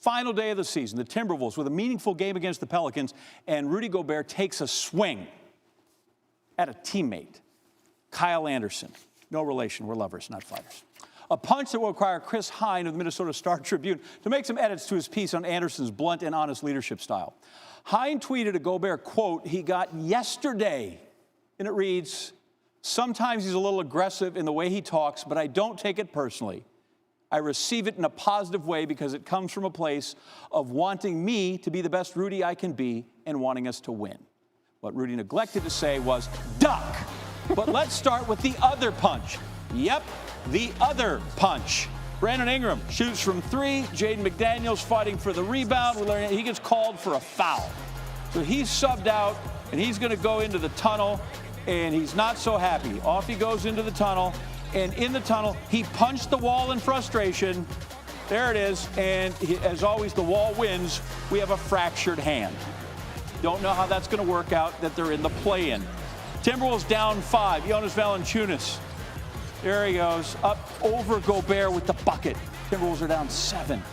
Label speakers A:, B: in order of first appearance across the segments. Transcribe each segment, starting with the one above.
A: Final day of the season, the Timberwolves with a meaningful game against the Pelicans, and Rudy Gobert takes a swing at a teammate, Kyle Anderson. No relation, we're lovers, not fighters. A punch that will require Chris Hine of the Minnesota Star-Tribune to make some edits to his piece on Anderson's blunt and honest leadership style. Hine tweeted a Gobert quote he got yesterday, and it reads, "Sometimes he's a little aggressive in the way he talks, but I don't take it personally. I receive it in a positive way because it comes from a place of wanting me to be the best Rudy I can be and wanting us to win." What Rudy neglected to say was, duck. But let's start with the other punch. Yep, the other punch. Brandon Ingram shoots from three. Jaden McDaniels fighting for the rebound. He gets called for a foul. So he's subbed out, and he's going to go into the tunnel, and he's not so happy. Off he goes into the tunnel. And in the tunnel, he punched the wall in frustration. There it is. And as always, the wall wins. We have a fractured hand. Don't know how that's going to work out, that they're in the play-in. Timberwolves down 5. Jonas Valanciunas. There he goes. Up over Gobert with the bucket. Timberwolves are down 7.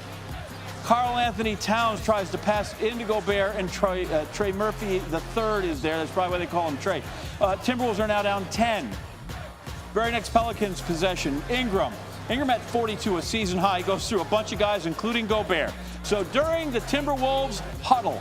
A: Karl Anthony Towns tries to pass into Gobert, and Trey Murphy III is there. That's probably why they call him Trey. Timberwolves are now down 10. Very next Pelicans possession, Ingram at 42, a season high. He goes through a bunch of guys, including Gobert. So during the Timberwolves huddle,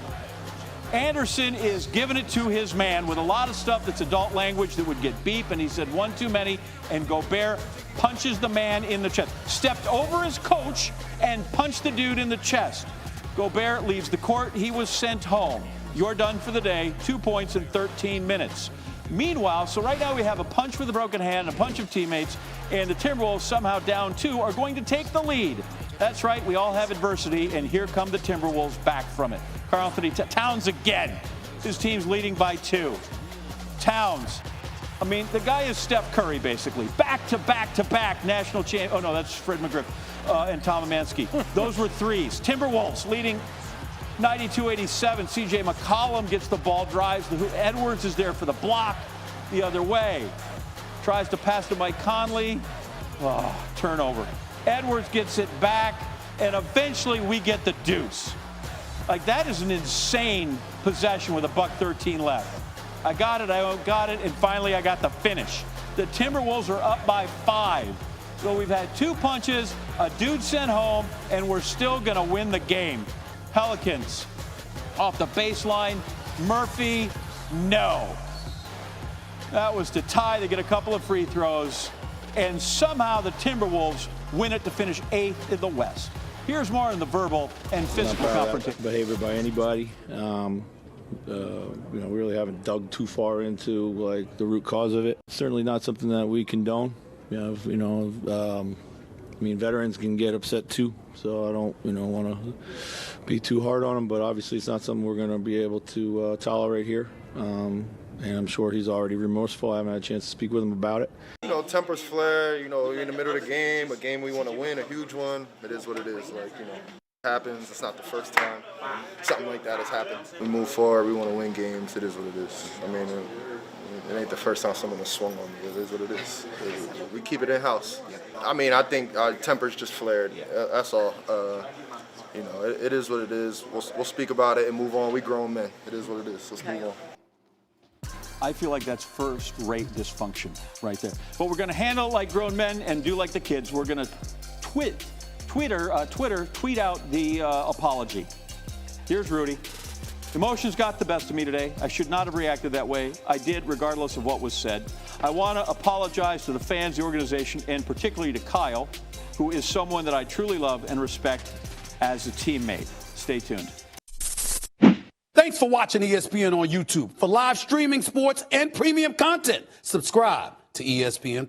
A: Anderson is giving it to his man with a lot of stuff that's adult language that would get beep, and he said one too many, and Gobert punches the man in the chest. Stepped over his coach and punched the dude in the chest. Gobert leaves the court. He was sent home. You're done for the day. 2 points in 13 minutes. Meanwhile, so right now we have a punch with a broken hand, a bunch of teammates, and the Timberwolves, somehow down 2, are going to take the lead. That's right, we all have adversity, and here come the Timberwolves back from it. Karl Anthony Towns again. His team's leading by 2. Towns, I mean, the guy is Steph Curry, basically. Back-to-back-to-back national champ. Oh, no, that's Fred McGriff and Tom Amansky. Those were threes. Timberwolves leading 92-87. C.J. McCollum gets the ball, drives. Edwards is there for the block the other way. Tries to pass to Mike Conley. Oh, turnover. Edwards gets it back, and eventually we get the deuce. Like, that is an insane possession with $1:13 left. I got it, and finally I got the finish. The Timberwolves are up by 5. So we've had 2 punches, a dude sent home, and we're still going to win the game. Pelicans off the baseline. Murphy, no. That was to tie. They get a couple of free throws, and somehow the Timberwolves win it to finish 8th in the West. Here's more in the verbal and physical confrontation.
B: Behavior by anybody. We really haven't dug too far into like the root cause of it. Certainly not something that we condone. Veterans can get upset too, so I don't, want to be too hard on him. But obviously, it's not something we're going to be able to tolerate here. And I'm sure he's already remorseful. I haven't had a chance to speak with him about it.
C: Tempers flare. You're in the middle of the game, a game we want to win, a huge one. It is what it is. It happens. It's not the first time something like that has happened. We move forward. We want to win games. It is what it is. It ain't the first time someone has swung on me. It is what it is. We keep it in-house. I think our tempers just flared. That's all. It is what it is. We'll speak about it and move on. We grown men. It is what it is. Let's move on.
A: I feel like that's first-rate dysfunction right there. But we're going to handle it like grown men and do like the kids. We're going to tweet out the apology. Here's Rudy. Emotions got the best of me today. I should not have reacted that way. I did, regardless of what was said. I want to apologize to the fans, the organization, and particularly to Kyle, who is someone that I truly love and respect as a teammate. Stay tuned.
D: Thanks for watching ESPN on YouTube. For live streaming, sports, and premium content, subscribe to ESPN+.